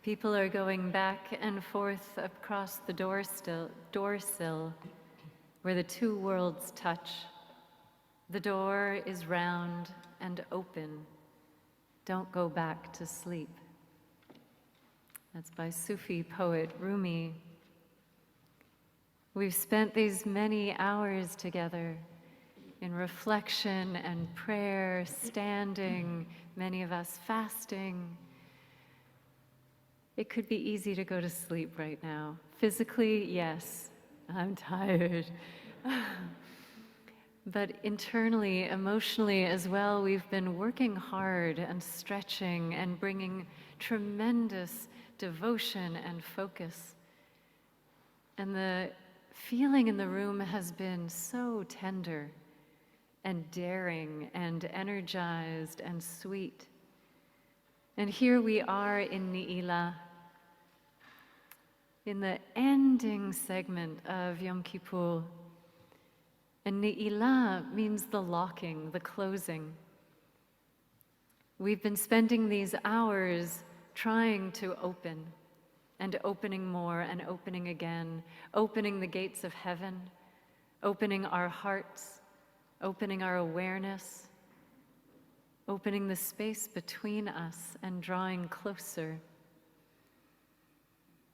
People are going back and forth across the doorsill where the two worlds touch. The door is round and open. Don't go back to sleep. That's by Sufi poet Rumi. We've spent these many hours together in reflection and prayer, standing, many of us fasting. It could be easy to go to sleep right now. Physically, yes, I'm tired. But internally, emotionally as well, we've been working hard and stretching and bringing tremendous devotion and focus. And the feeling in the room has been so tender and daring and energized and sweet. And here we are in Neilah, in the ending segment of Yom Kippur. And Neilah means the locking, the closing. We've been spending these hours trying to open, and opening more and opening again, opening the gates of heaven, opening our hearts, opening our awareness, opening the space between us and drawing closer.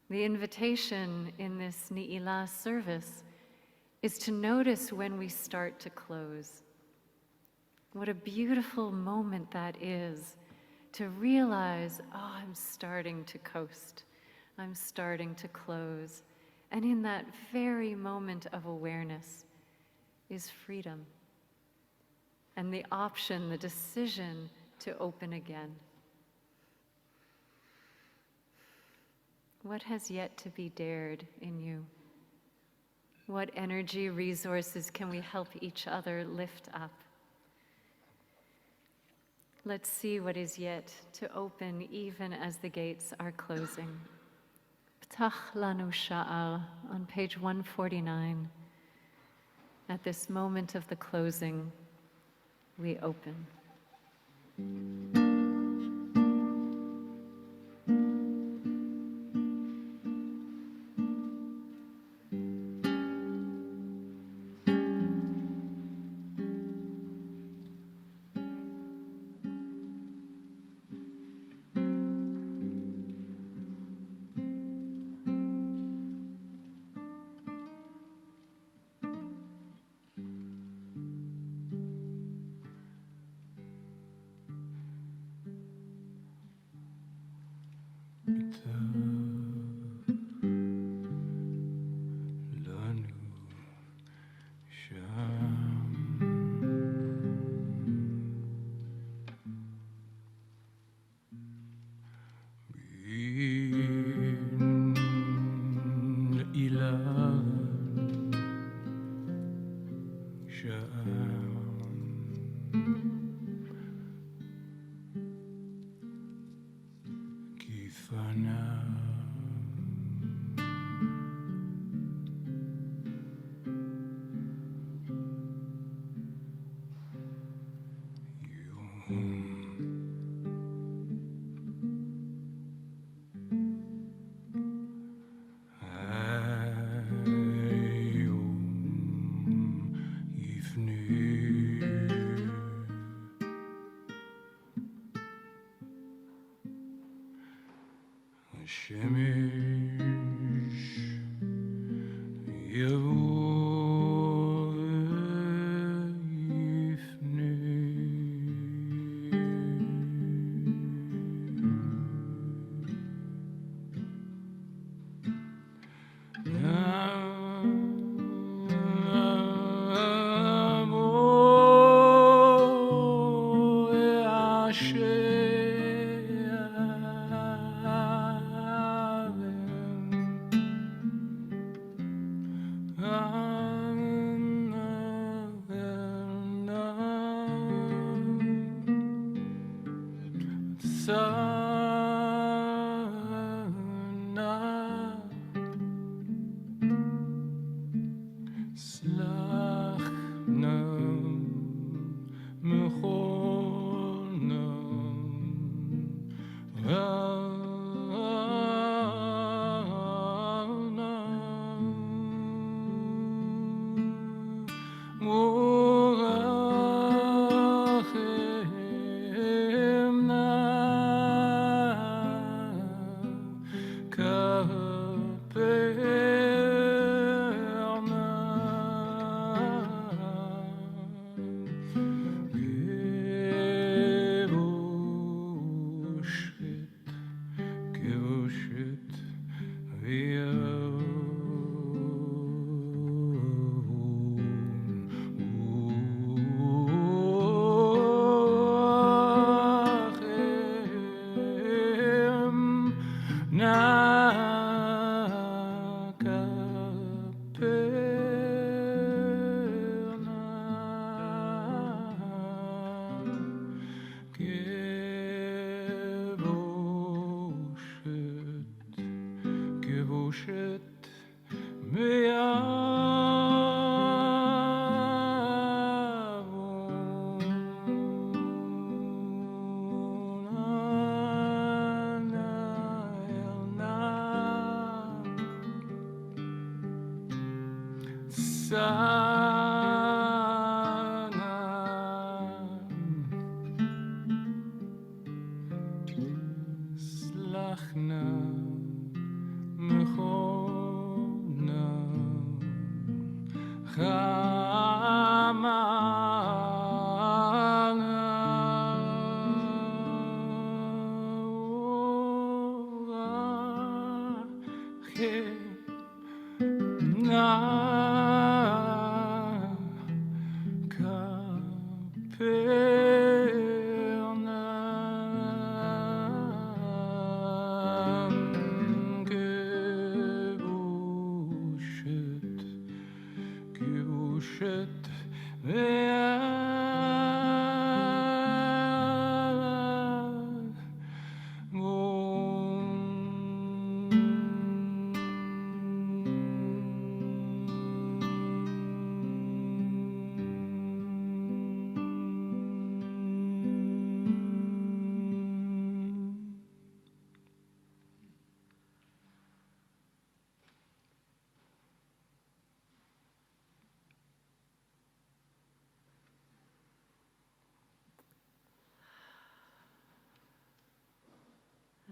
The invitation in this Neilah service is to notice when we start to close. What a beautiful moment that is, to realize, oh, I'm starting to coast. I'm starting to close. And in that very moment of awareness is freedom and the option, the decision to open again. What has yet to be dared in you? What energy, resources can we help each other lift up? Let's see what is yet to open even as the gates are closing. P'tach lanu sha'ar on page 149. At this moment of the closing, we open.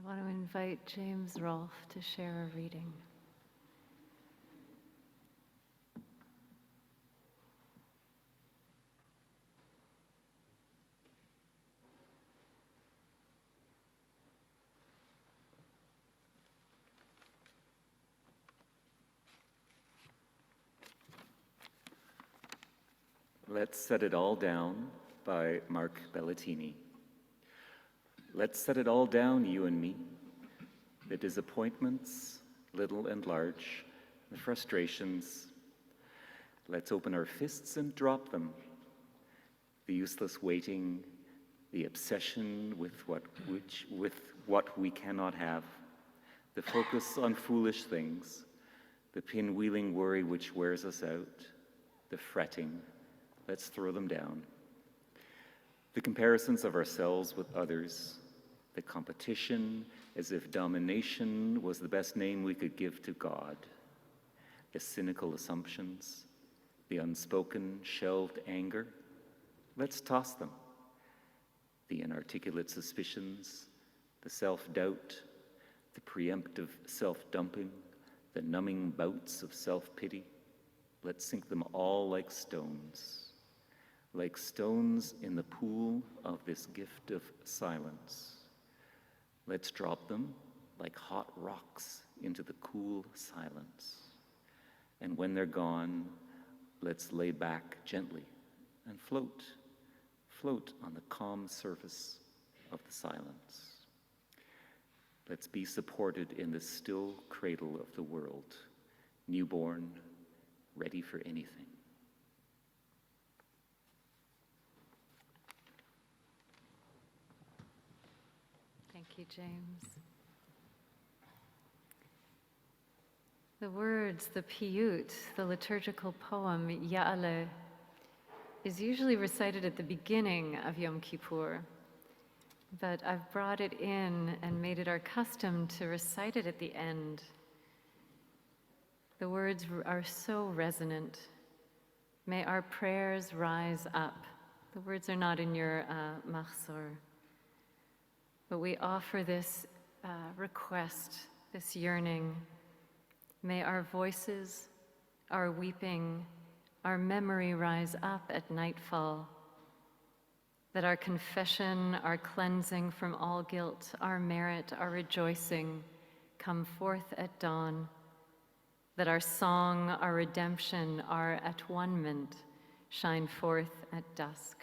I want to invite James Rolfe to share a reading. Let's Set It All Down by Mark Bellatini. Let's set it all down, you and me. The disappointments, little and large, the frustrations. Let's open our fists and drop them. The useless waiting, the obsession with what we cannot have, the focus on foolish things, the pinwheeling worry which wears us out, the fretting. Let's throw them down. The comparisons of ourselves with others, the competition as if domination was the best name we could give to God, the cynical assumptions, the unspoken, shelved anger. Let's toss them. The inarticulate suspicions, the self-doubt, the preemptive self-dumping, the numbing bouts of self-pity. Let's sink them all like stones in the pool of this gift of silence. Let's drop them like hot rocks into the cool silence. And when they're gone, let's lay back gently and float on the calm surface of the silence. Let's be supported in the still cradle of the world, newborn, ready for anything. Thank you, James. The words, the piyut, the liturgical poem, Ya'aleh, is usually recited at the beginning of Yom Kippur, but I've brought it in and made it our custom to recite it at the end. The words are so resonant. May our prayers rise up. The words are not in your machzor, but we offer this request, this yearning. May our voices, our weeping, our memory rise up at nightfall, that our confession, our cleansing from all guilt, our merit, our rejoicing come forth at dawn, that our song, our redemption, our at-one-ment shine forth at dusk.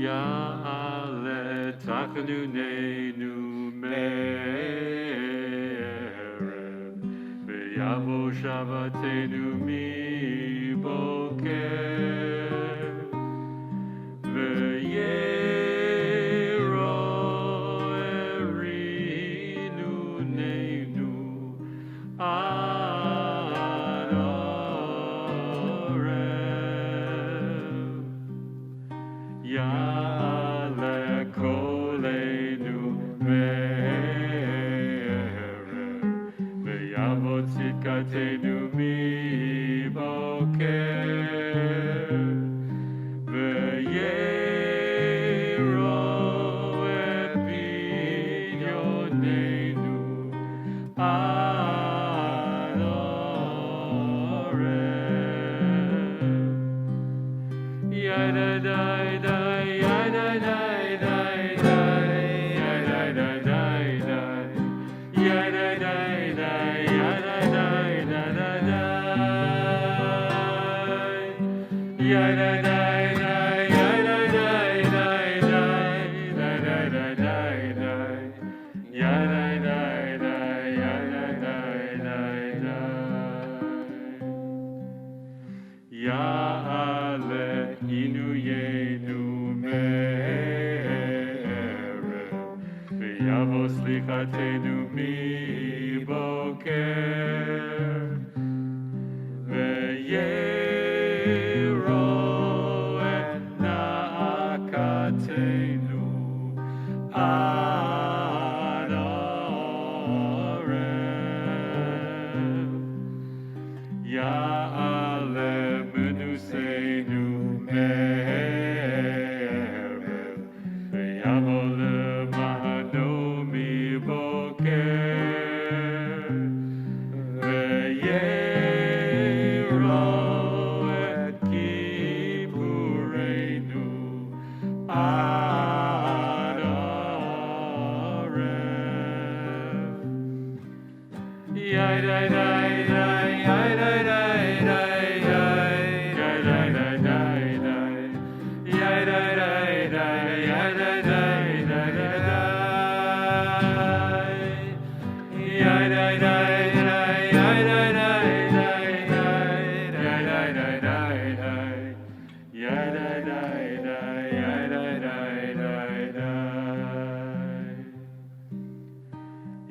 Ya'aleh tachnunenu me'erev v'yavo shavatenu miboker v'yero erinu neinu ad orev. Ya'aleh kolenu me'erev v'yavot tzidkatenu miboker v'yero et pidyoneinu ad orev. Yadadai. Ya'aleh inuyenu me'erev v'yavo slichatenu miboker v'yero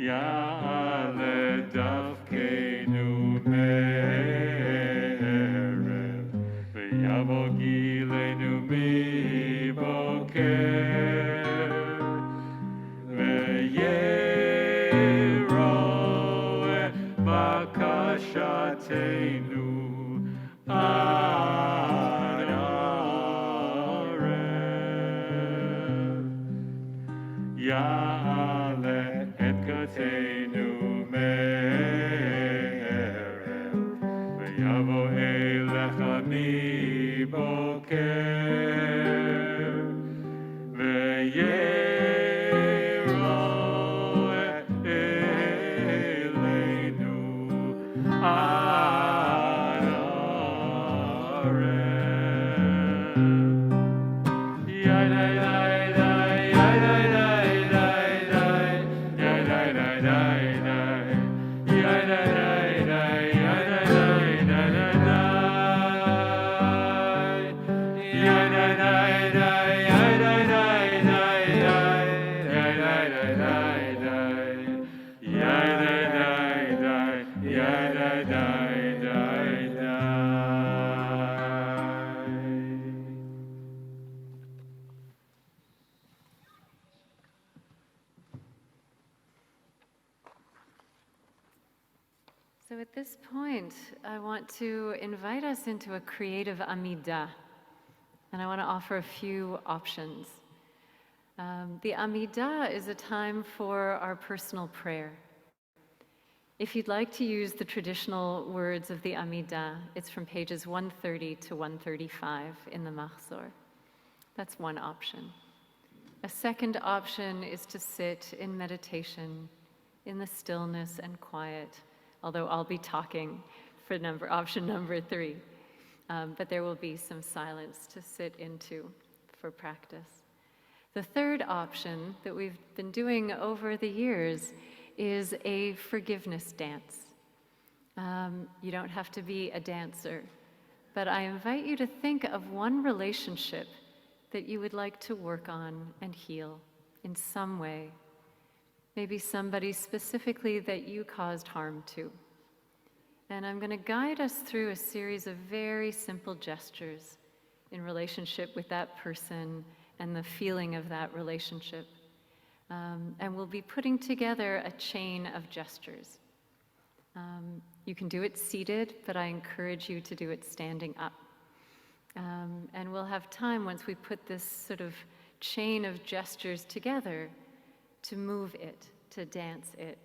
Ya'ale dafkeinu me'erev, v'yavo gileinu miboker, v'yeroe bakashateinu ad arev. Ya'ale et kateinu me'erev, v'yavo elecha miboker, v'yeroe eleinu ad arev. So at this point, I want to invite us into a creative Amidah, and I want to offer a few options. The Amidah is a time for our personal prayer. If you'd like to use the traditional words of the Amidah, it's from pages 130 to 135 in the Mahzor. That's one option. A second option is to sit in meditation, in the stillness and quiet, although I'll be talking for option number 3. But there will be some silence to sit into for practice. The third option that we've been doing over the years is a forgiveness dance. You don't have to be a dancer, but I invite you to think of one relationship that you would like to work on and heal in some way. Maybe somebody specifically that you caused harm to. And I'm going to guide us through a series of very simple gestures in relationship with that person and the feeling of that relationship. And we'll be putting together a chain of gestures. You can do it seated, but I encourage you to do it standing up. And we'll have time once we put this sort of chain of gestures together to move it, to dance it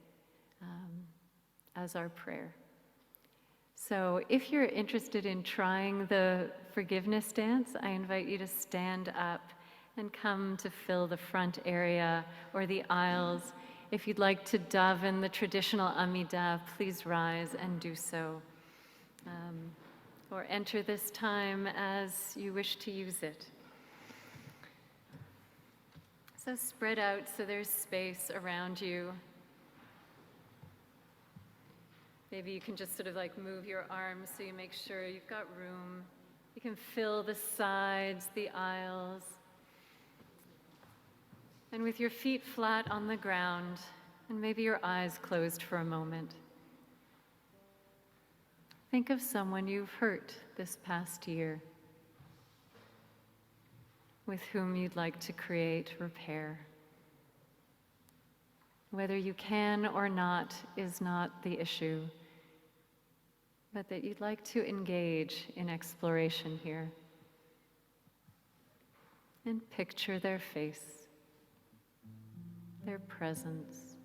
as our prayer. So if you're interested in trying the forgiveness dance, I invite you to stand up and come to fill the front area or the aisles. If you'd like to daven the traditional Amidah, please rise and do so. Or enter this time as you wish to use it. So spread out so there's space around you. Maybe you can just sort of like move your arms so you make sure you've got room. You can fill the sides, the aisles. And with your feet flat on the ground, and maybe your eyes closed for a moment, think of someone you've hurt this past year, with whom you'd like to create repair. Whether you can or not is not the issue, but that you'd like to engage in exploration here. And picture their face, their presence.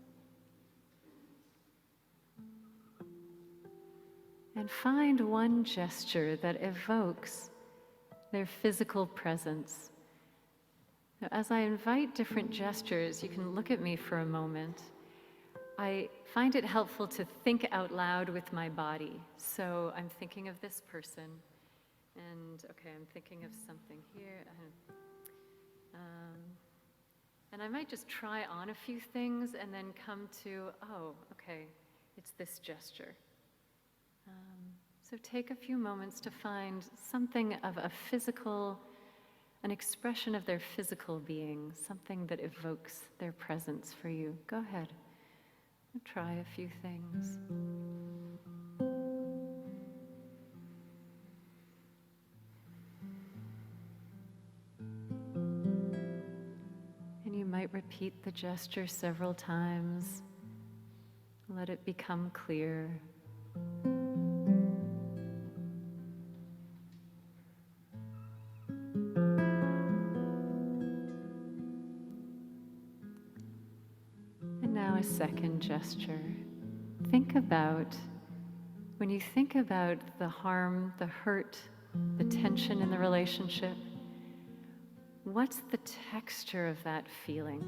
And find one gesture that evokes their physical presence. Now, as I invite different gestures, you can look at me for a moment. I find it helpful to think out loud with my body. So I'm thinking of this person, and okay, I'm thinking of something here. And I might just try on a few things and then come to, oh, okay, it's this gesture. So take a few moments to find something of a physical, an expression of their physical being, something that evokes their presence for you. Go ahead. Try a few things. And you might repeat the gesture several times. Let it become clear. Now a second gesture. Think about, when you think about the harm, the hurt, the tension in the relationship, what's the texture of that feeling?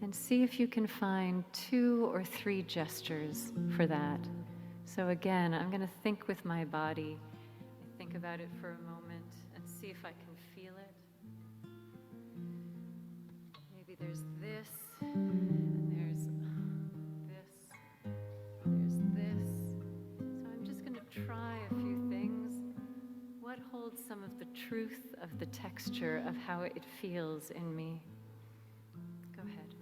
And see if you can find 2 or 3 gestures for that. So again, I'm going to think with my body. I think about it for a moment and see if I can feel it. Maybe there's this. And there's this, there's this. So I'm just going to try a few things. What holds some of the truth of the texture of how it feels in me? Go ahead.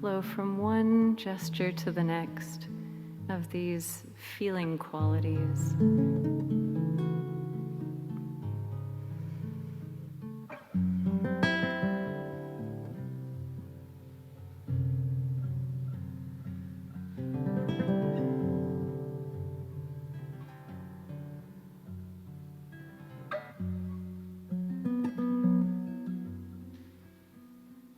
Flow from one gesture to the next of these feeling qualities.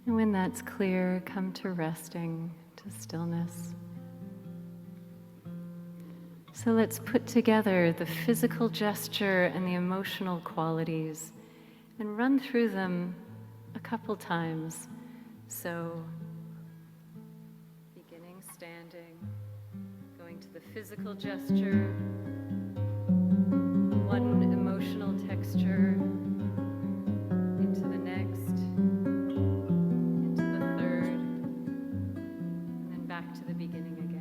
And when that's clear, come to resting, to stillness. So let's put together the physical gesture and the emotional qualities and run through them a couple times. So, beginning standing, going to the physical gesture, one emotional texture, into the next, into the third, and then back to the beginning again.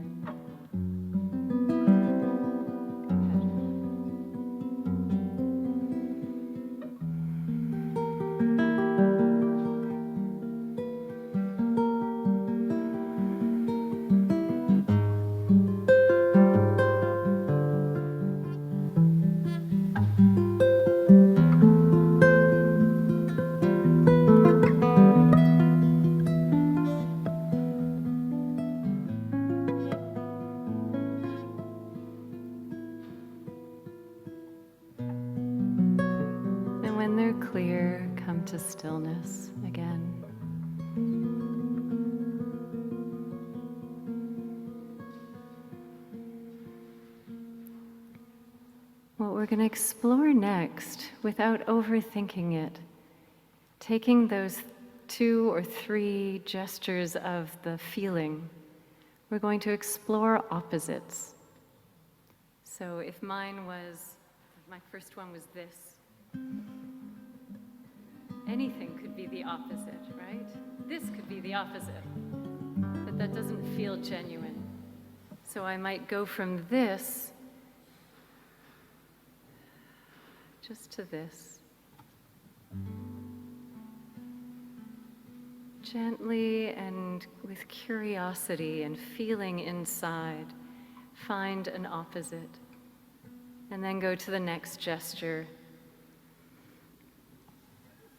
When they're clear, come to stillness again. What we're going to explore next, without overthinking it, taking those 2 or 3 gestures of the feeling, we're going to explore opposites. So if my first one was this, anything could be the opposite, right? This could be the opposite, but that doesn't feel genuine. So I might go from this just to this. Gently and with curiosity and feeling inside, find an opposite. And then go to the next gesture.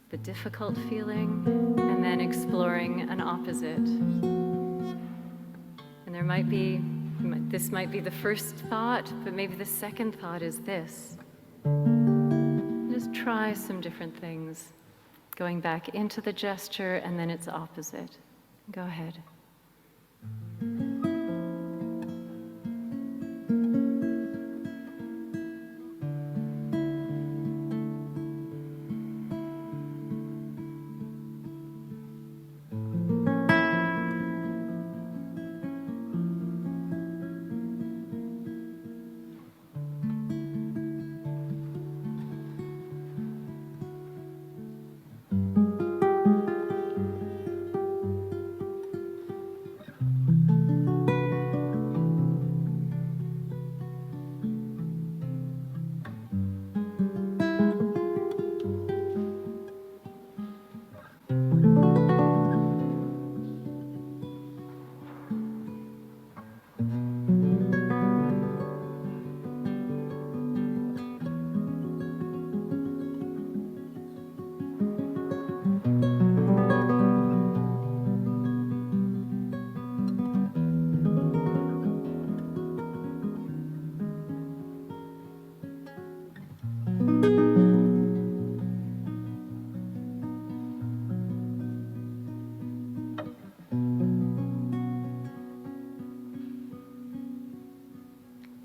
The difficult feeling, and then exploring an opposite. And this might be the first thought, but maybe the second thought is this. Just try some different things. Going back into the gesture and then its opposite. Go ahead.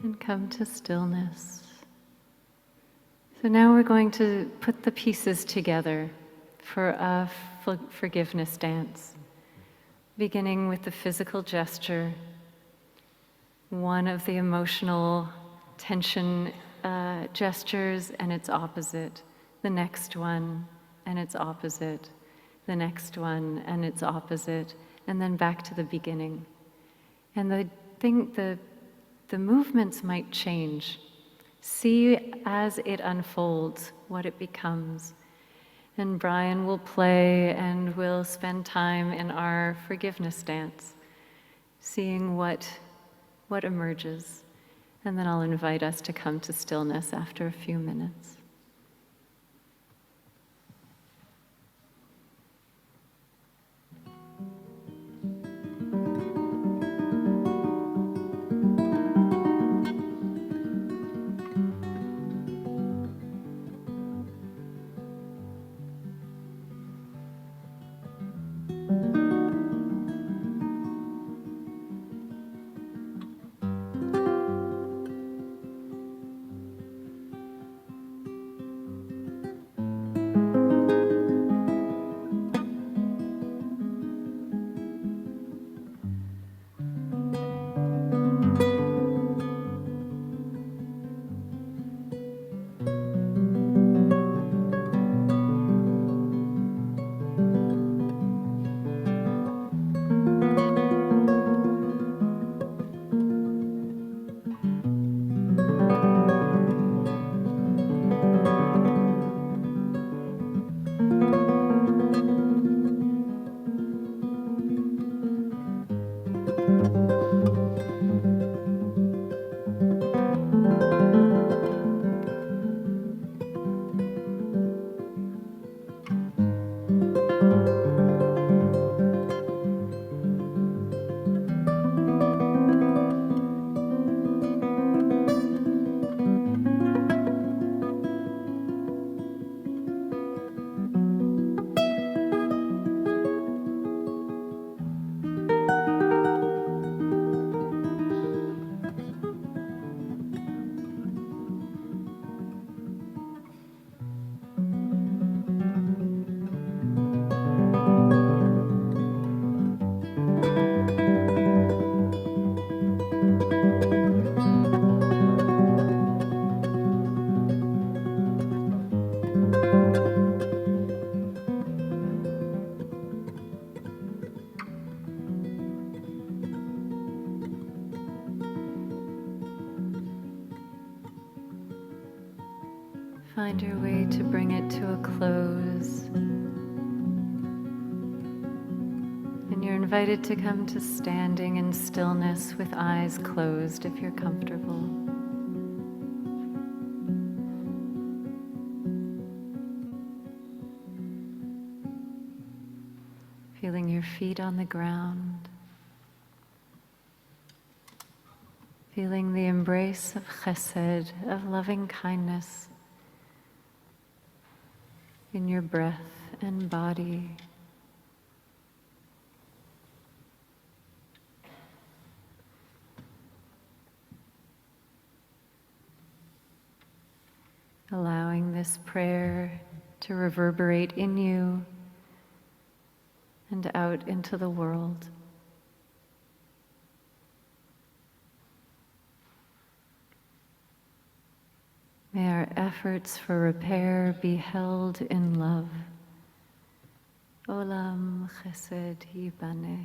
And come to stillness. So now we're going to put the pieces together for a forgiveness dance, beginning with the physical gesture, one of the emotional tension gestures and its opposite, the next one and its opposite, the next one and its opposite, and then back to the beginning. And the movements might change. See as it unfolds what it becomes. And Brian will play and we'll spend time in our forgiveness dance, seeing what emerges. And then I'll invite us to come to stillness after a few minutes. Find your way to bring it to a close. And you're invited to come to standing in stillness with eyes closed if you're comfortable. Feeling your feet on the ground. Feeling the embrace of chesed, of loving kindness in your breath and body. Allowing this prayer to reverberate in you and out into the world. May our efforts for repair be held in love. Olam chesed yibaneh.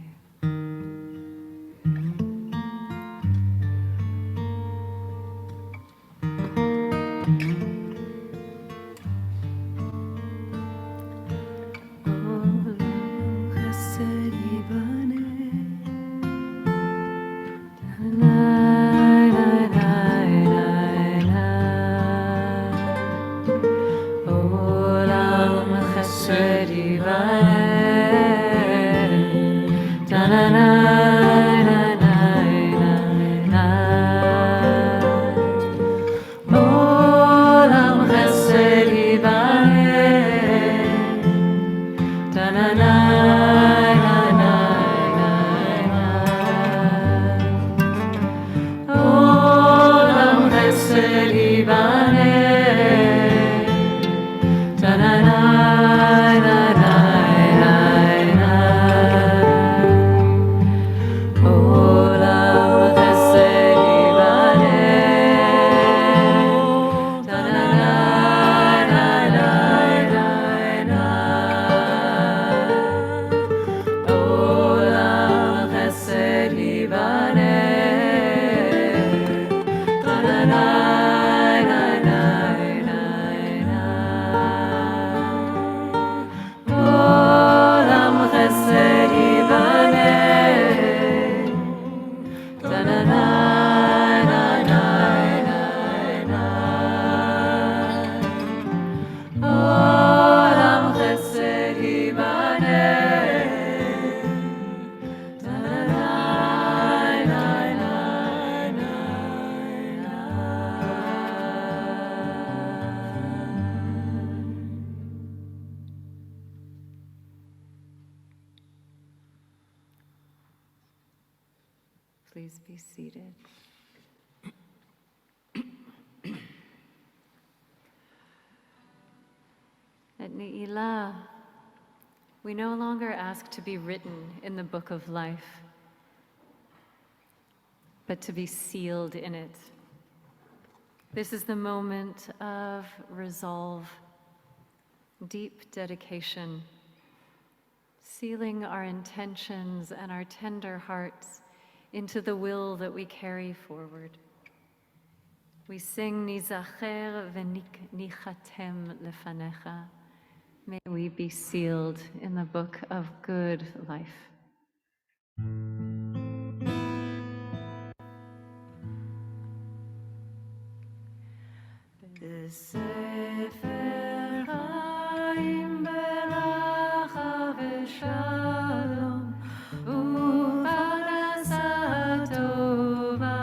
Please be seated. At Neilah, we no longer ask to be written in the book of life, but to be sealed in it. This is the moment of resolve, deep dedication, sealing our intentions and our tender hearts into the will that we carry forward. We sing Nizacher v'nichatem lefanecha. May we be sealed in the book of good life. B'sefer Chaim beracha v'shalom u'parnasa tova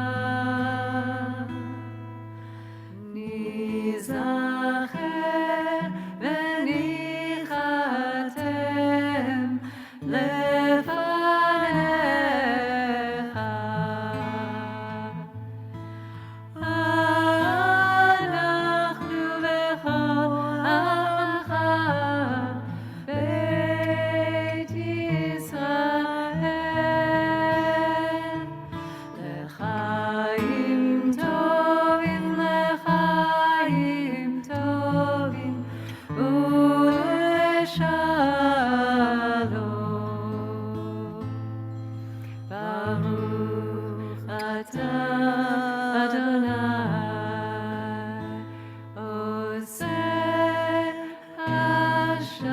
nizacher v'nichatem lefanecha. אנחנו וכל עמך בית ישראל לחיים טובים ולשלום. ברוך אתה אדוני עושה השלום.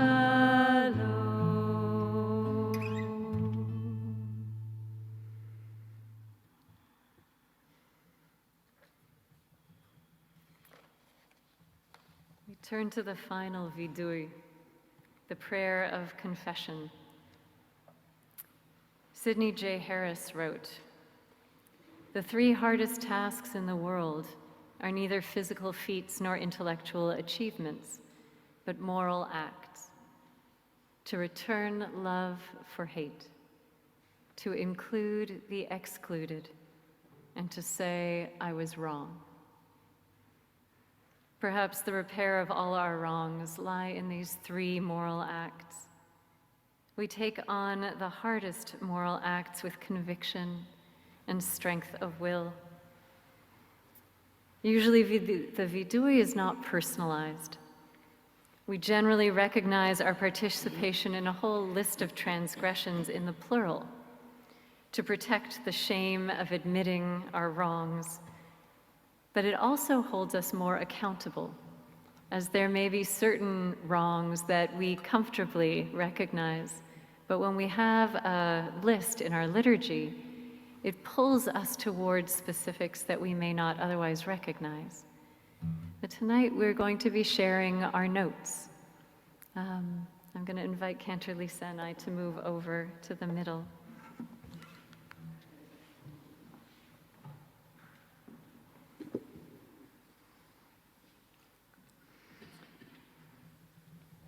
We turn to the final vidui, the prayer of confession. Sidney J. Harris wrote, "The three hardest tasks in the world are neither physical feats nor intellectual achievements, but moral acts. To return love for hate, to include the excluded, and to say I was wrong." Perhaps the repair of all our wrongs lie in these three moral acts. We take on the hardest moral acts with conviction and strength of will. Usually the vidui is not personalized. We generally recognize our participation in a whole list of transgressions in the plural to protect the shame of admitting our wrongs, but it also holds us more accountable, as there may be certain wrongs that we comfortably recognize, but when we have a list in our liturgy, it pulls us towards specifics that we may not otherwise recognize. But tonight we're going to be sharing our notes. I'm going to invite Cantor, Lisa, and I to move over to the middle.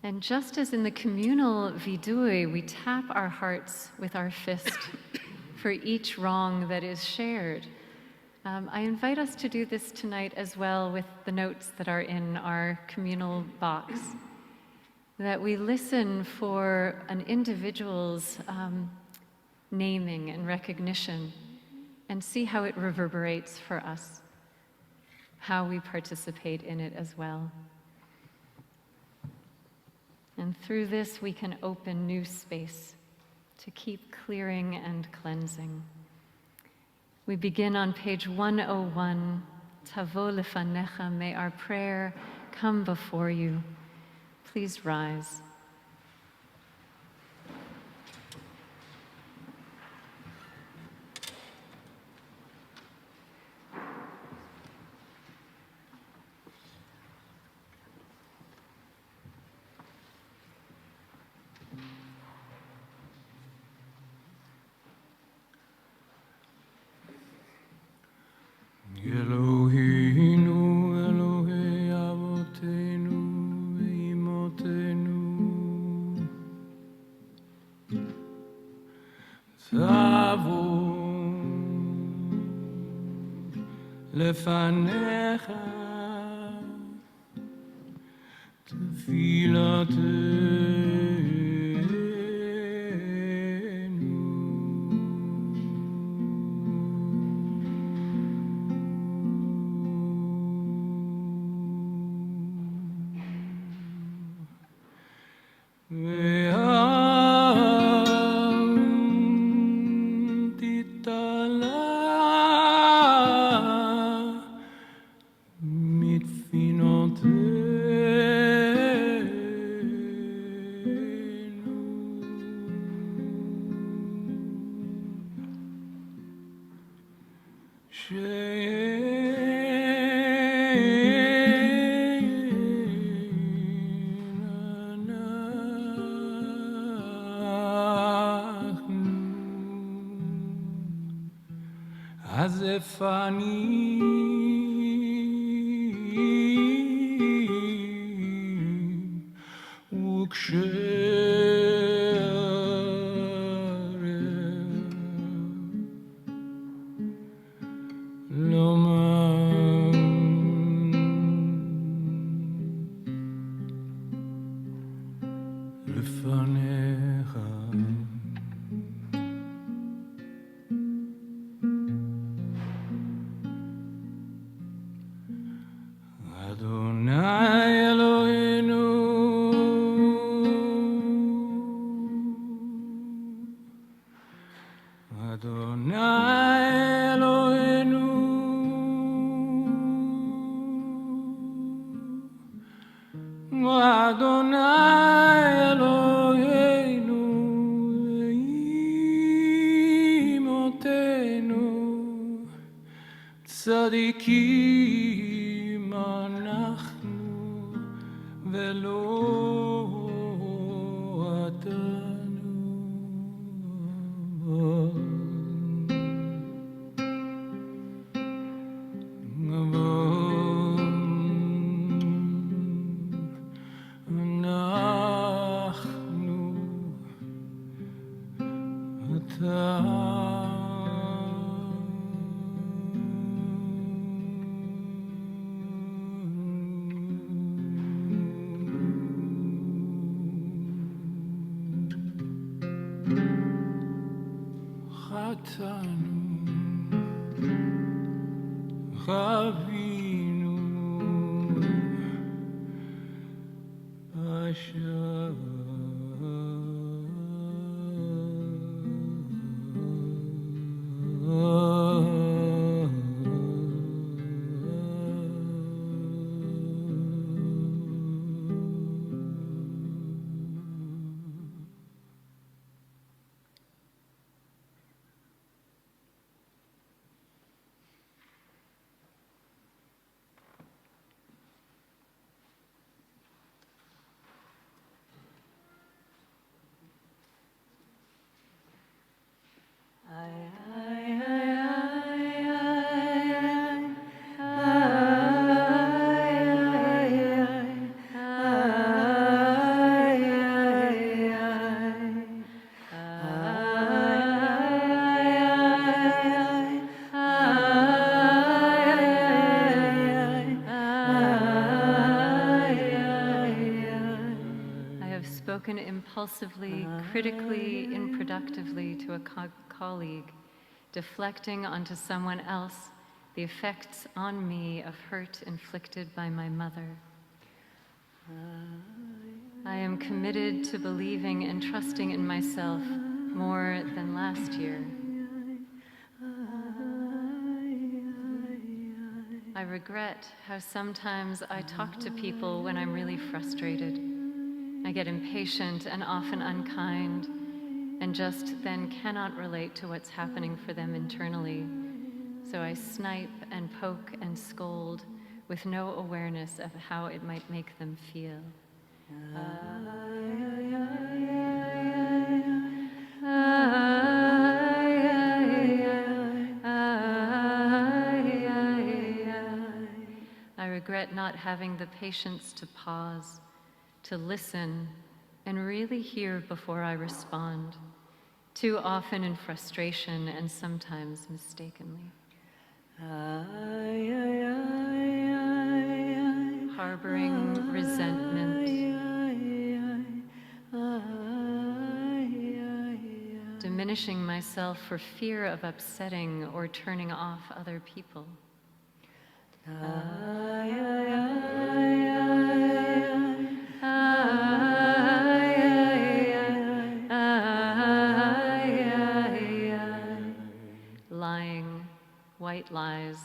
And just as in the communal vidui, we tap our hearts with our fist for each wrong that is shared, I invite us to do this tonight as well with the notes that are in our communal box, that we listen for an individual's naming and recognition and see how it reverberates for us, how we participate in it as well. And through this, we can open new space to keep clearing and cleansing. We begin on page 101, Tavo lefanecha, may our prayer come before you. Please rise. Eloheinu, Elohei Avotenu, Ve'imotenu, Tavo lefanecha, צדיקים אנחנו ולא אותנו. אותנו, חווינו אשר Impulsively, critically, improductively to a colleague, deflecting onto someone else the effects on me of hurt inflicted by my mother. I am committed to believing and trusting in myself more than last year. I regret how sometimes I talk to people when I'm really frustrated. I get impatient and often unkind, and just then cannot relate to what's happening for them internally. So I snipe and poke and scold with no awareness of how it might make them feel. I regret not having the patience to pause, to listen, and really hear before I respond, too often in frustration and sometimes mistakenly. Harboring resentment, diminishing myself for fear of upsetting or turning off other people. Lying, white lies.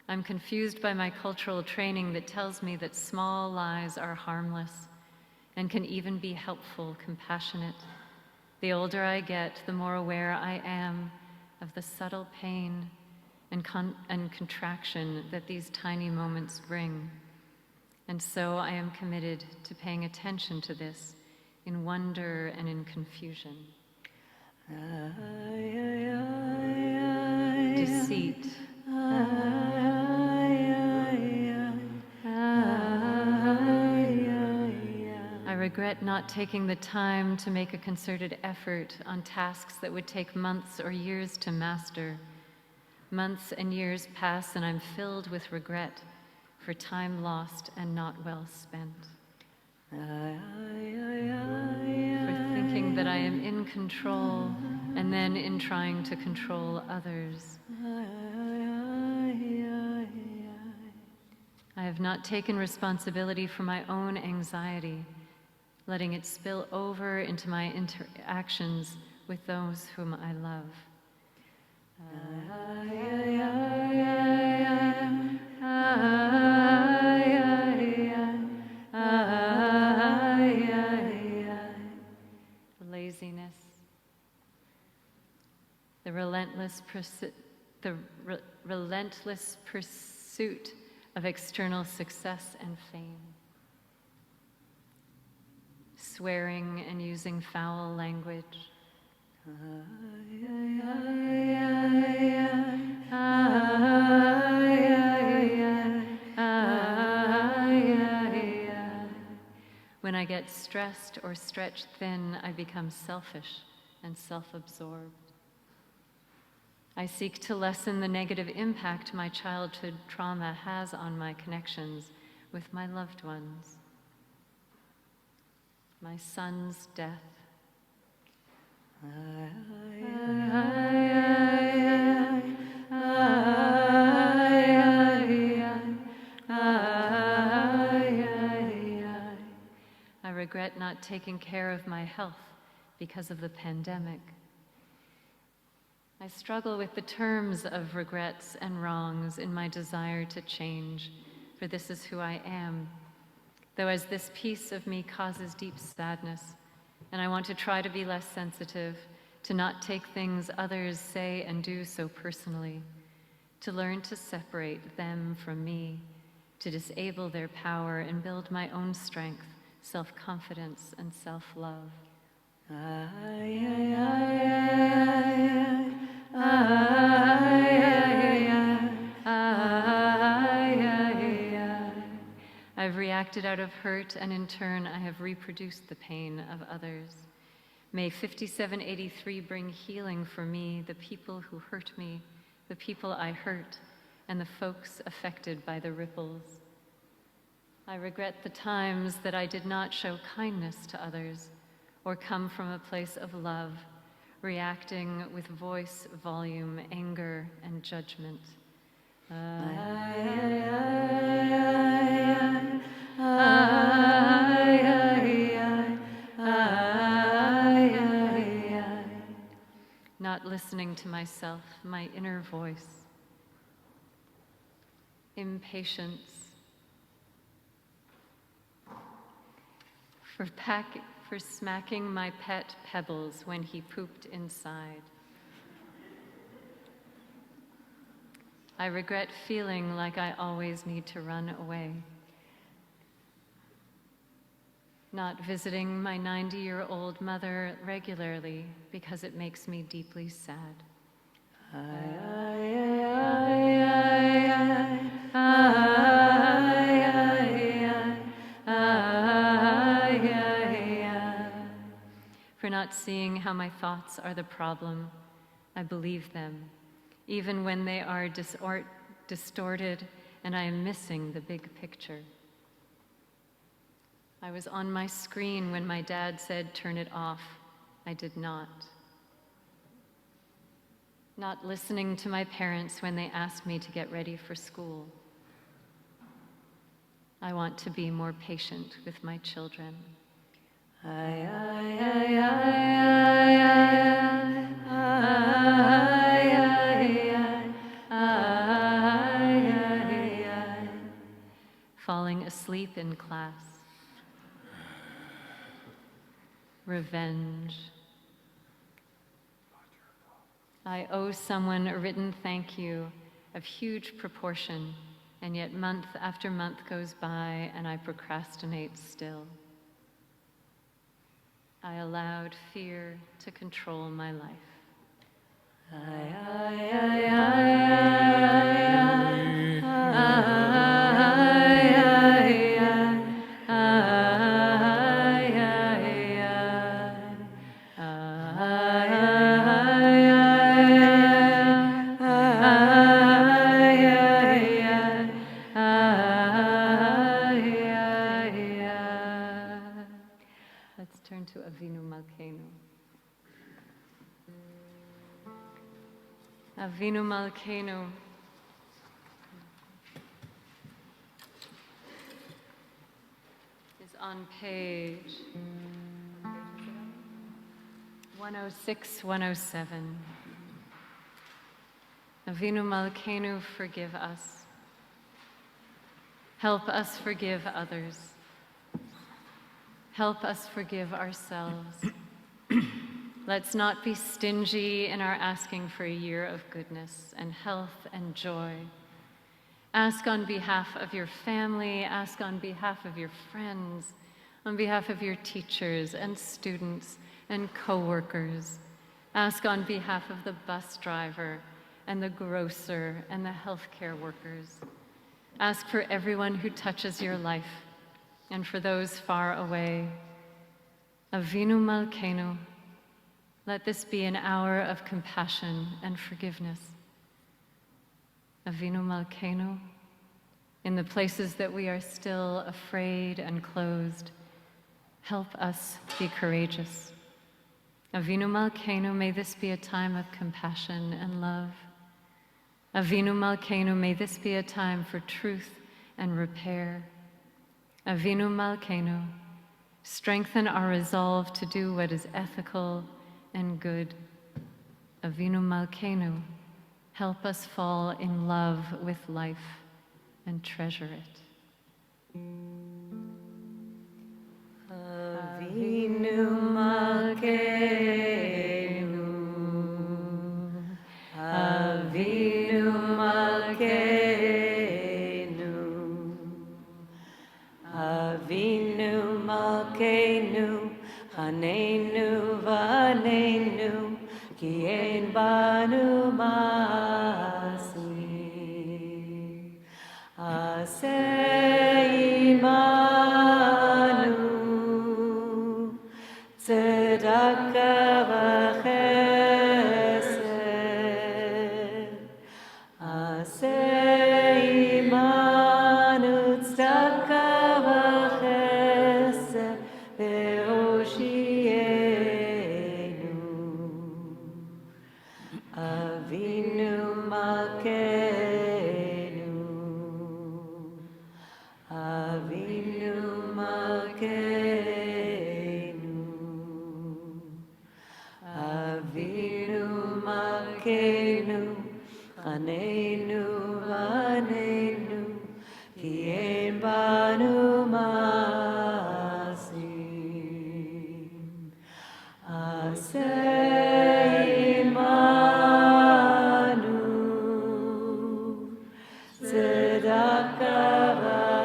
I'm confused by my cultural training that tells me that small lies are harmless and can even be helpful, compassionate. The older I get, the more aware I am of the subtle pain and contraction that these tiny moments bring. And so I am committed to paying attention to this in wonder and in confusion. Deceit. I regret not taking the time to make a concerted effort on tasks that would take months or years to master. Months and years pass and I'm filled with regret for time lost and not well spent. For thinking that I am in control and then in trying to control others. I have not taken responsibility for my own anxiety, letting it spill over into my interactions with those whom I love. Laziness, the relentless pursuit of external success and fame, swearing and using foul language, when I get stressed or stretched thin, I become selfish and self-absorbed. I seek to lessen the negative impact my childhood trauma has on my connections with my loved ones. My son's death. regret not taking care of my health because of the pandemic. I struggle with the terms of regrets and wrongs in my desire to change, for this is who I am. Though as this piece of me causes deep sadness, and I want to try to be less sensitive, to not take things others say and do so personally, to learn to separate them from me, to disable their power and build my own strength, self-confidence, and self-love. I've reacted out of hurt, and in turn I have reproduced the pain of others. May 5783 bring healing for me, the people who hurt me, the people I hurt, and the folks affected by the ripples. I regret the times that I did not show kindness to others or come from a place of love, reacting with voice, volume, anger, and judgment. Not listening to myself, my inner voice. Impatience. For smacking my pet Pebbles when he pooped inside. I regret feeling like I always need to run away. Not visiting my 90-year-old mother regularly because it makes me deeply sad. For not seeing how my thoughts are the problem, I believe them, even when they are distorted and I am missing the big picture. I was on my screen when my dad said, "Turn it off." I did not. Not listening to my parents when they asked me to get ready for school. I want to be more patient with my children. Falling asleep in class. Revenge. I owe someone a written thank you of huge proportion, and yet month after month goes by and I procrastinate still. I allowed fear to control my life. Let's turn to Avinu Malkeinu. Avinu Malkeinu. Is on page 106, 107. Avinu Malkeinu, forgive us. Help us forgive others. Help us forgive ourselves. Let's not be stingy in our asking for a year of goodness and health and joy. Ask on behalf of your family, ask on behalf of your friends, on behalf of your teachers and students and co-workers. Ask on behalf of the bus driver and the grocer and the healthcare workers. Ask for everyone who touches your life and for those far away. Avinu Malkeinu, let this be an hour of compassion and forgiveness. Avinu Malkeinu, in the places that we are still afraid and closed, help us be courageous. Avinu Malkeinu, may this be a time of compassion and love. Avinu Malkeinu, may this be a time for truth and repair. Avinu Malkeinu, Strengthen our resolve to do what is ethical and good. Avinu Malkeinu, help us fall in love with life and treasure it. Avinu Malkeinu, Avinu Malkeinu, Avinu Malkeinu, Haneinu Vaneinu, Ki ein banu masi, Aseh imanu, Tzedakah v'chesed, Aseh imanu, Tzedakah v'chesed, ve'oshienu. Avinu Malkeinu, Avinu Malkeinu, Avinu Malkeinu, Chaneinu Vaneinu, Ki ein banu masim, Aseh imanu, Tzedakah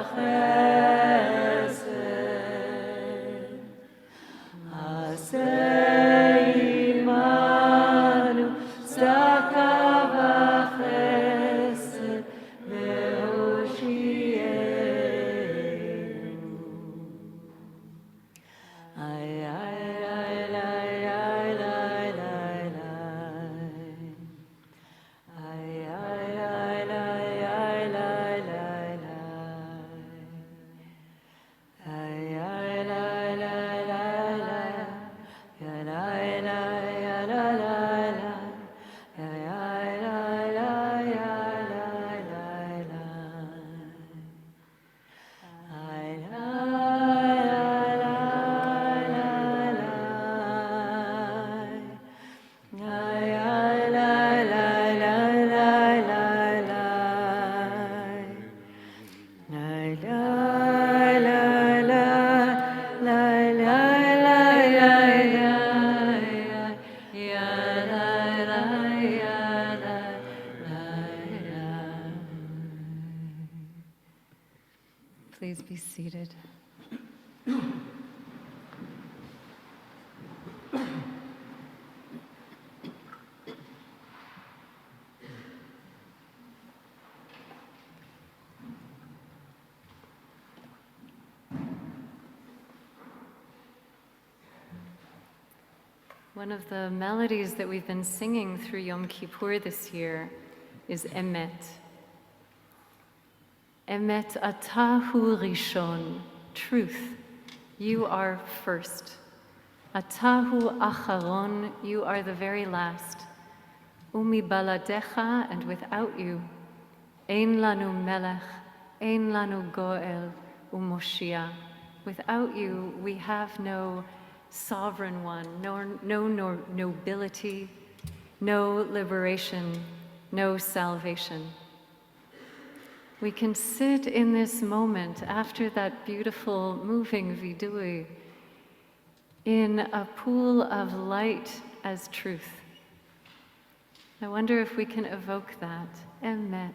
v'chesed, Aseh imanu, Tzedakah v'chesed, ve'oshienu. Ay, ay, ay, ay, ay, ay, ay, ay, ay, ay, ay, ay, Please be seated. One of the melodies that we've been singing through Yom Kippur this year is Emet. Emet atahu rishon, truth, you are first. Atahu acharon, you are the very last. Umi baladecha, and without you, ein lanu melech, ein lanu goel, umoshia. Without you, we have no sovereign one, no nobility, no liberation, no salvation. We can sit in this moment after that beautiful, moving vidui in a pool of light as truth. I wonder if we can evoke that, emet,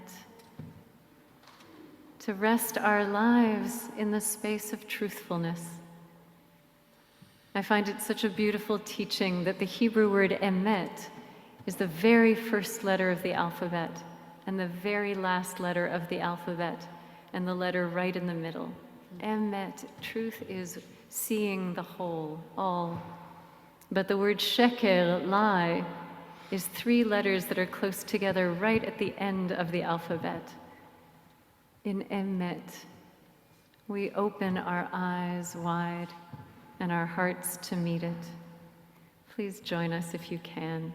to rest our lives in the space of truthfulness. I find it such a beautiful teaching that the Hebrew word emet is the very first letter of the alphabet and the very last letter of the alphabet and the letter right in the middle. Emet, truth is seeing the whole, all. But the word sheker, lie, is 3 letters that are close together right at the end of the alphabet. In emet, we open our eyes wide and our hearts to meet it. Please join us if you can.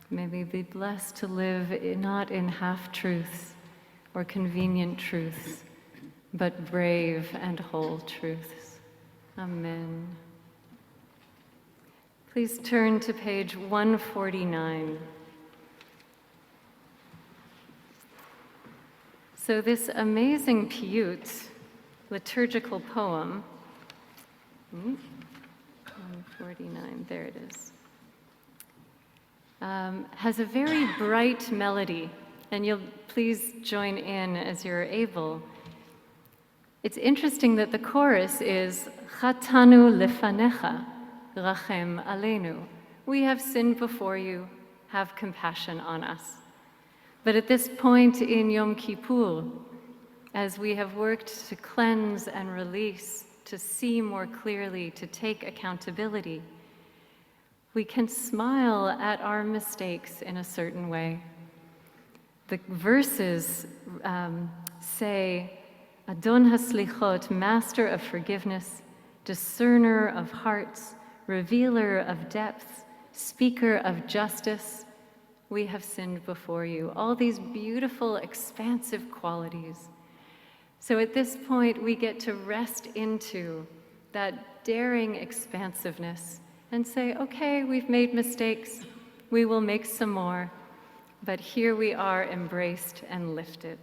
May we be blessed to live not in half-truths or convenient truths, but brave and whole truths. Amen. Please turn to page 149. So this amazing piyut, liturgical poem, 149, there it is, has a very bright melody, and you'll please join in as you're able. It's interesting that the chorus is Chatanu lefanecha, rachem aleinu. We have sinned before you, have compassion on us. But at this point in Yom Kippur, as we have worked to cleanse and release, to see more clearly, to take accountability, we can smile at our mistakes in a certain way. The verses say, Adon Haslichot, Master of Forgiveness, Discerner of Hearts, Revealer of Depths, Speaker of Justice, we have sinned before you. All these beautiful, expansive qualities. So at this point, we get to rest into that daring expansiveness and say, okay, we've made mistakes. We will make some more. But here we are, embraced and lifted.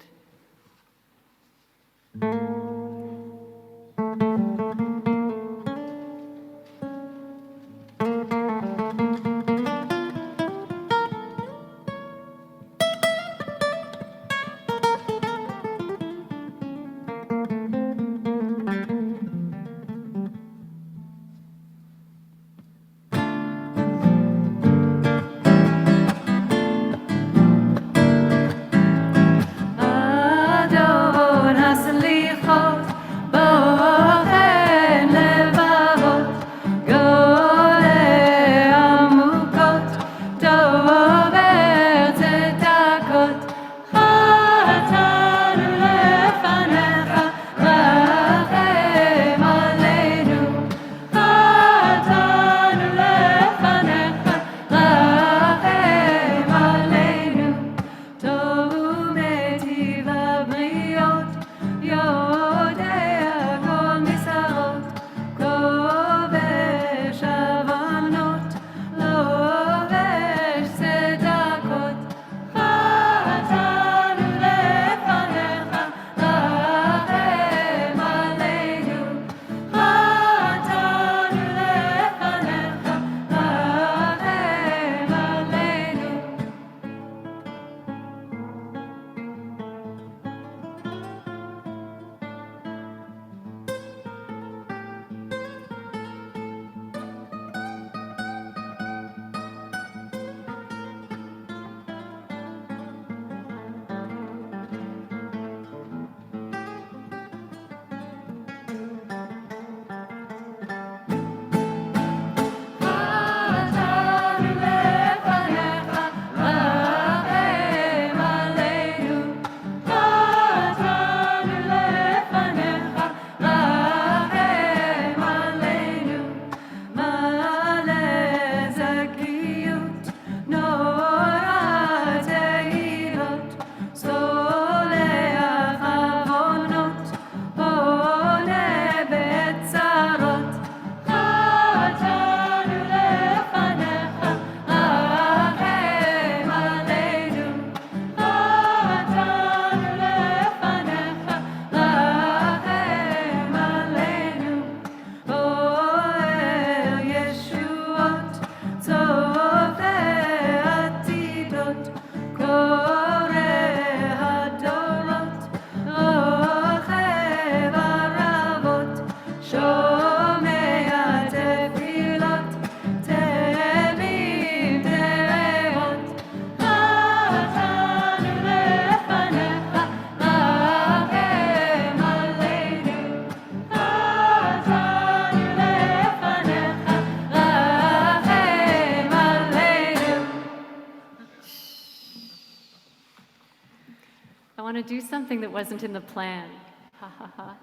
want to do something that wasn't in the plan. Ha ha ha.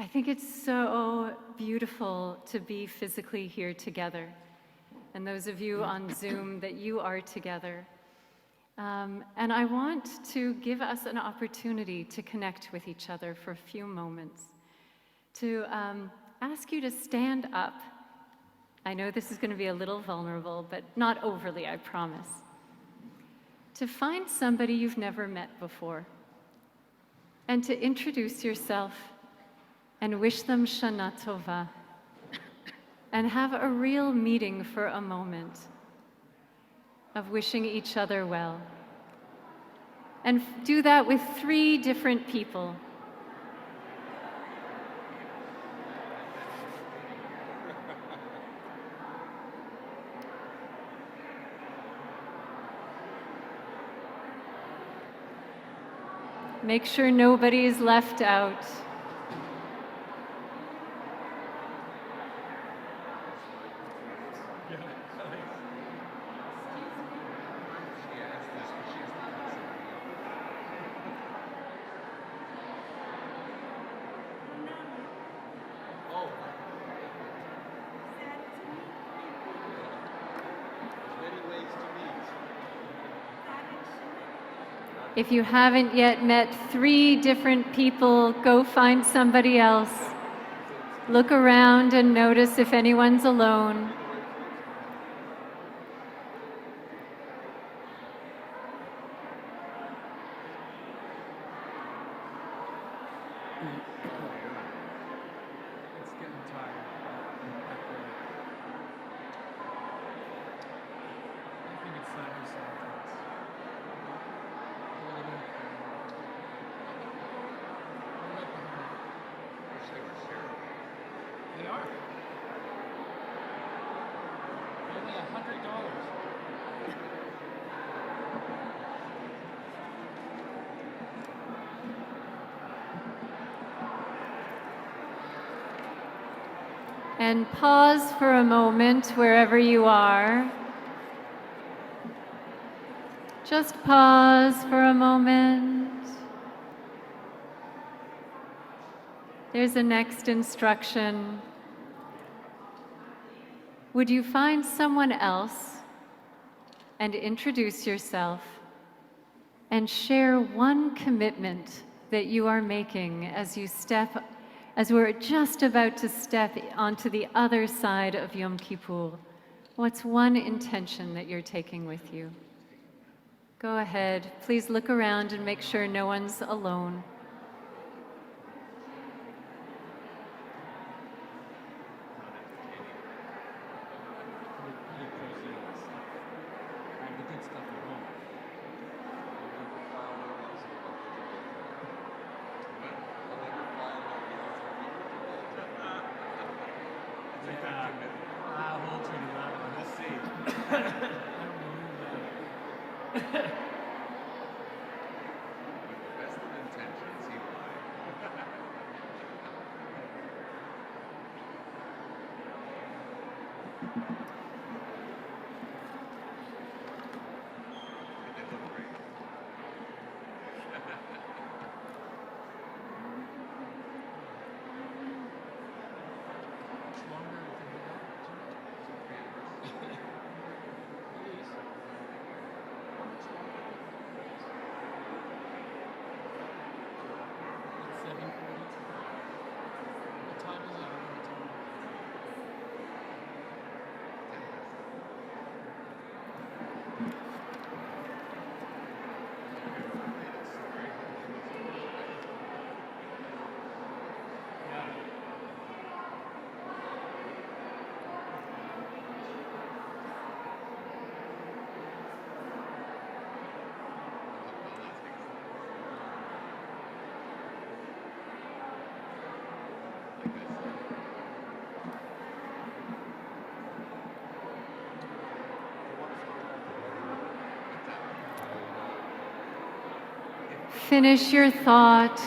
I think it's so beautiful to be physically here together. And those of you on Zoom, that you are together. And I want to give us an opportunity to connect with each other for a few moments, to ask you to stand up. I know this is going to be a little vulnerable, but not overly, I promise. To find somebody you've never met before, and to introduce yourself and wish them Shana Tova, and have a real meeting for a moment of wishing each other well. And do that with 3 different people. Make sure nobody is left out. If you haven't yet met 3 different people, go find somebody else. Look around and notice if anyone's alone. It's getting tired. I think it's time to say they are. Only $100. And pause for a moment wherever you are. Just pause for a moment. There's a next instruction. Would you find someone else and introduce yourself and share one commitment that you are making as we're just about to step onto the other side of Yom Kippur? What's one intention that you're taking with you? Go ahead. Please look around and make sure no one's alone. Finish your thought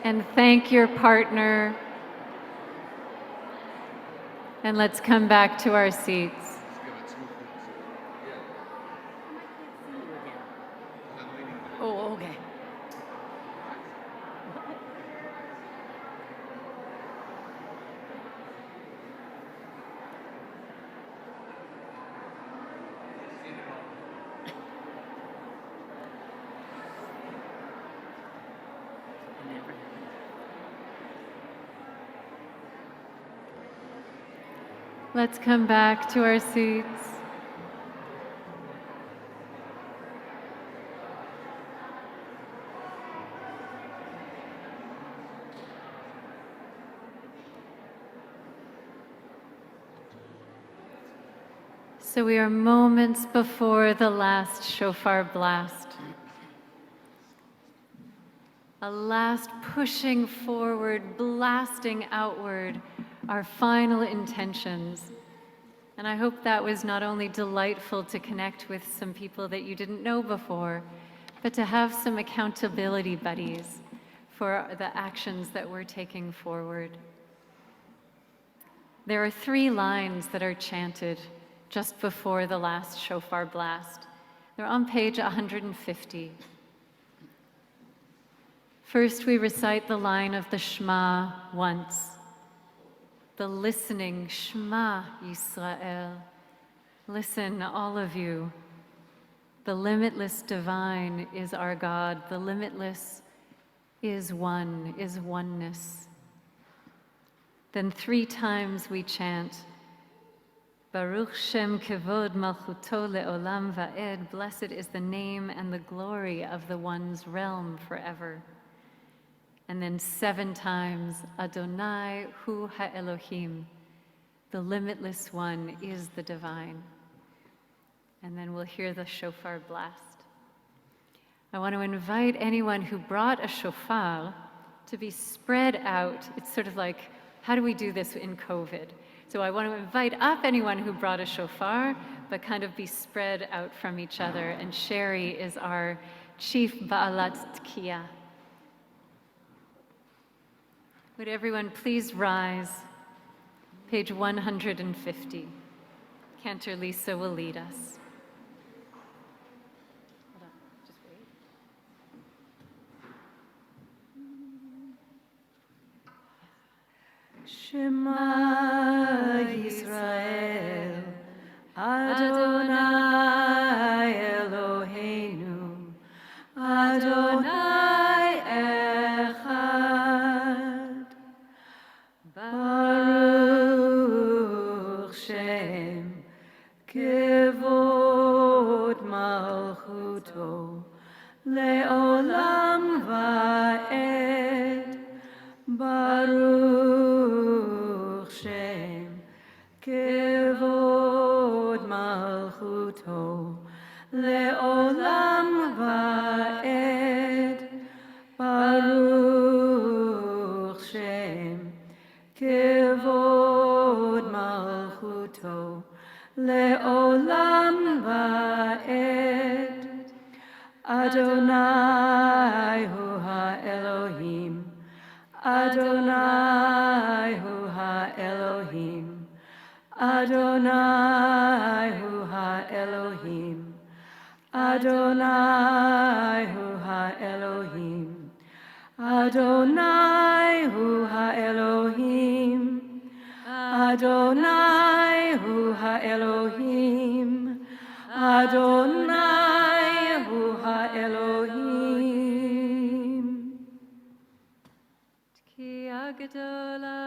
and thank your partner. And let's come back to our seats. Oh, okay. Let's come back to our seats. So we are moments before the last shofar blast. A last pushing forward, blasting outward our final intentions. And I hope that was not only delightful to connect with some people that you didn't know before, but to have some accountability buddies for the actions that we're taking forward. There are 3 lines that are chanted just before the last shofar blast. They're on page 150. First, we recite the line of the Shema once. The listening, Shema Yisrael. Listen, all of you. The limitless divine is our God. The limitless is one, is oneness. Then 3 times we chant, Baruch Shem Kevod Malchuto Le'olam Va'ed. Blessed is the name and the glory of the One's realm forever. And then 7 times, Adonai Hu HaElohim. The limitless one is the divine. And then we'll hear the shofar blast. I want to invite anyone who brought a shofar to be spread out. It's sort of like, how do we do this in COVID? So I want to invite up anyone who brought a shofar, but kind of be spread out from each other. And Sherry is our chief Ba'alat Tkiya. Would everyone please rise? Page 150. Cantor Lisa will lead us. Hold on, just wait. Shema Yisrael, Adonai Eloheinu, Adonai Echad. Baruch Shem Kevod Malchuto Le'olam Va'ed. Baruch Shem Kevod Malchuto Le'olam Va'ed. Baruch Shem Kevod Malchuto Le'olam Va'ed. Adonai Hu HaElohim, Adonai Hu HaElohim, Adonai Hu HaElohim, Adonai Hu HaElohim, Adonai Hu HaElohim, Adonai Hu HaElohim, Adonai Hu HaElohim. Tkiya Gedola.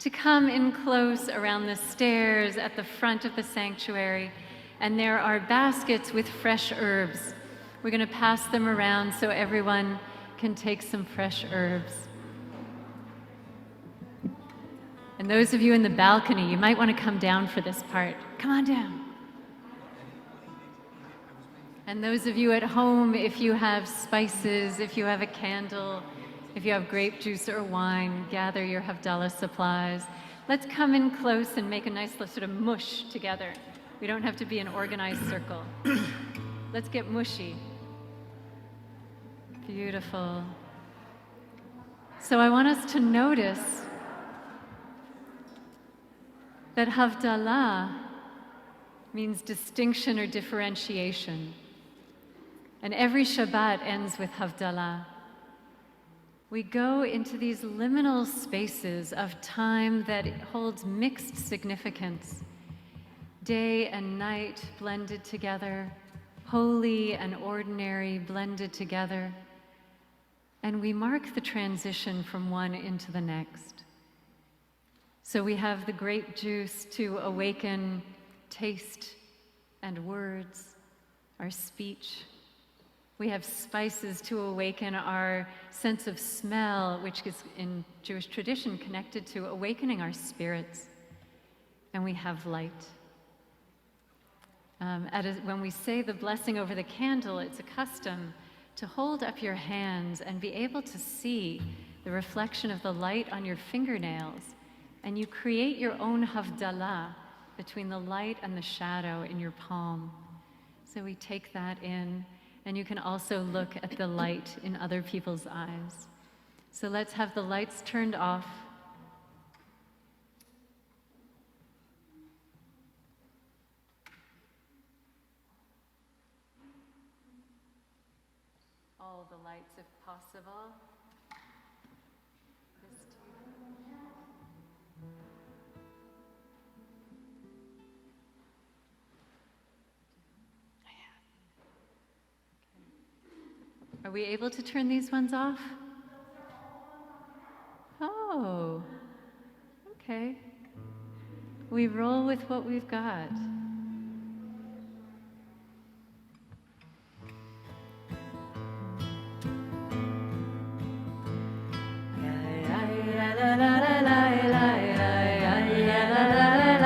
to come in close around the stairs at the front of the sanctuary. And there are baskets with fresh herbs. We're going to pass them around so everyone can take some fresh herbs. And those of you in the balcony, you might want to come down for this part. Come on down. And those of you at home, if you have spices, if you have a candle, if you have grape juice or wine, gather your Havdalah supplies. Let's come in close and make a nice sort of mush together. We don't have to be an organized circle. Let's get mushy. Beautiful. So I want us to notice that Havdalah means distinction or differentiation. And every Shabbat ends with Havdalah. We go into these liminal spaces of time that holds mixed significance. Day and night blended together, holy and ordinary blended together. And we mark the transition from one into the next. So we have the grape juice to awaken taste and words, our speech. We have spices to awaken our sense of smell, which is in Jewish tradition connected to awakening our spirits. And we have light. When we say the blessing over the candle, it's a custom to hold up your hands and be able to see the reflection of the light on your fingernails. And you create your own Havdalah between the light and the shadow in your palm. So we take that in, and you can also look at the light in other people's eyes. So let's have the lights turned off. All the lights if possible. This too. Are we able to turn these ones off? Oh, okay. We roll with what we've got. La la la la la la la la la la la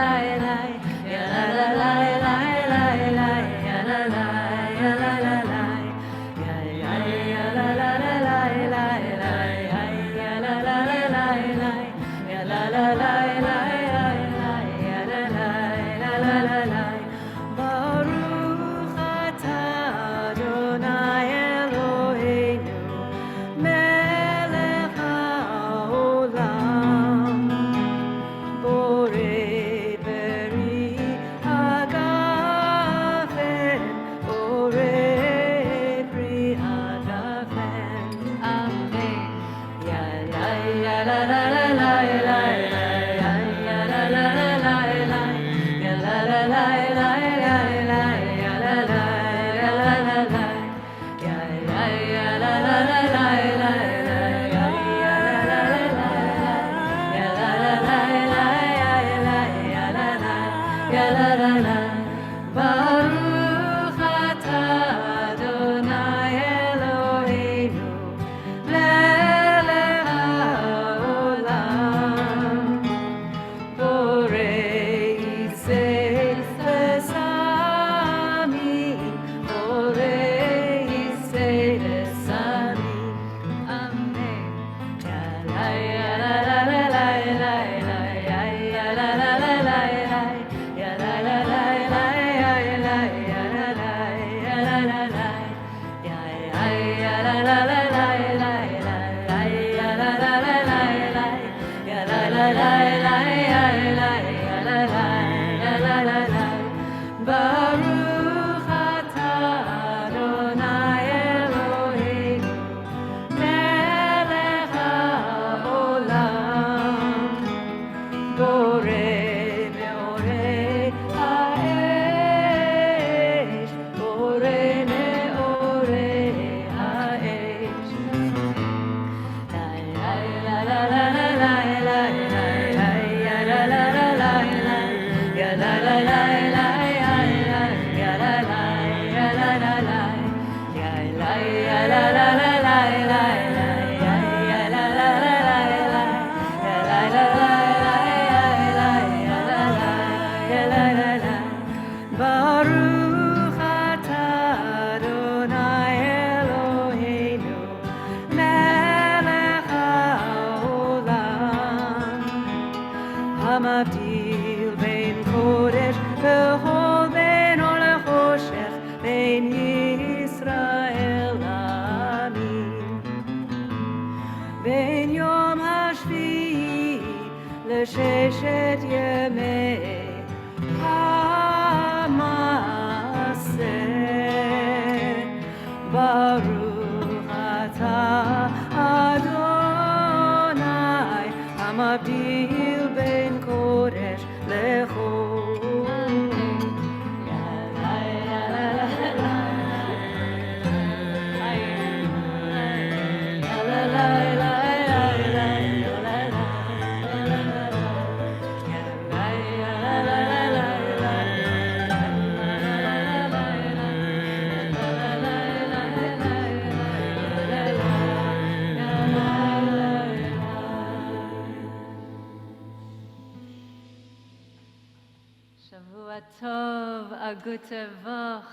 Gutevach.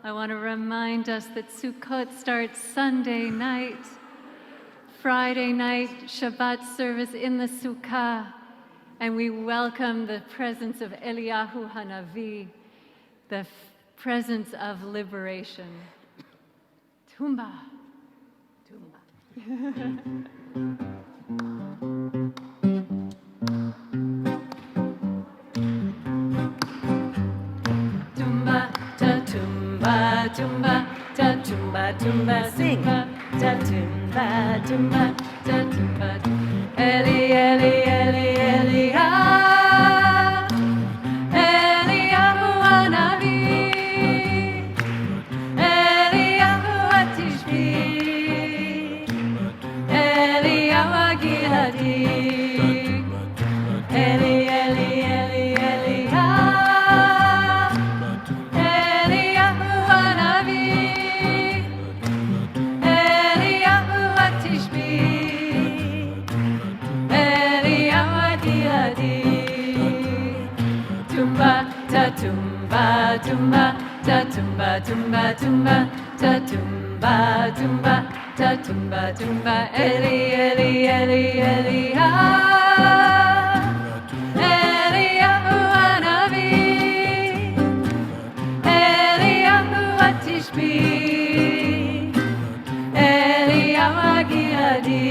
I want to remind us that Sukkot starts Sunday night. Friday night, Shabbat service in the Sukkah. And we welcome the presence of Eliyahu Hanavi, the presence of liberation. Tumba. Tumba. Tumba, ta tumba, tumba, sing. Ta tumba, tumba, ta tumba. Eli, Eli, Eli, Eli, ah. Eliyahu Hanavi. Eliyahu Atishbi. Eliyahu Agiladi. Eli, Eli, Eli, Eli, ah. Eliyahu Hanavi. Eliyahu Atishbi. Eliyahu Agiladi. Tumba, ta tumba, tumba, ta tumba, tumba, tumba, ta tumba, tumba, ta tumba, tumba. Eli, Eli, Eli, Eli, ah. Eliyahu Hanavi. Eliyahu Atishbi. Eliyahu Agiladi.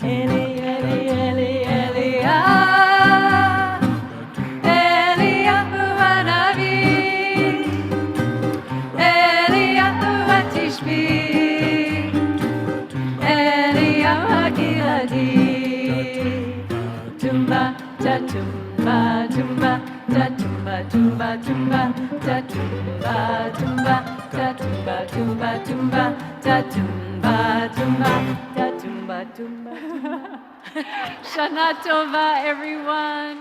Eli, Eli, Eli, Eli, ah. Eliyahu Hanavi. Eliyahu Atishbi. Eliyahu Agiladi. Tumba, ta tumba, tumba, ta tumba, tumba, tumba, ta tumba, tumba, ta tumba, tumba, tumba, ta tumba, tumba, ta tumba, tumba. Shana Tova, everyone.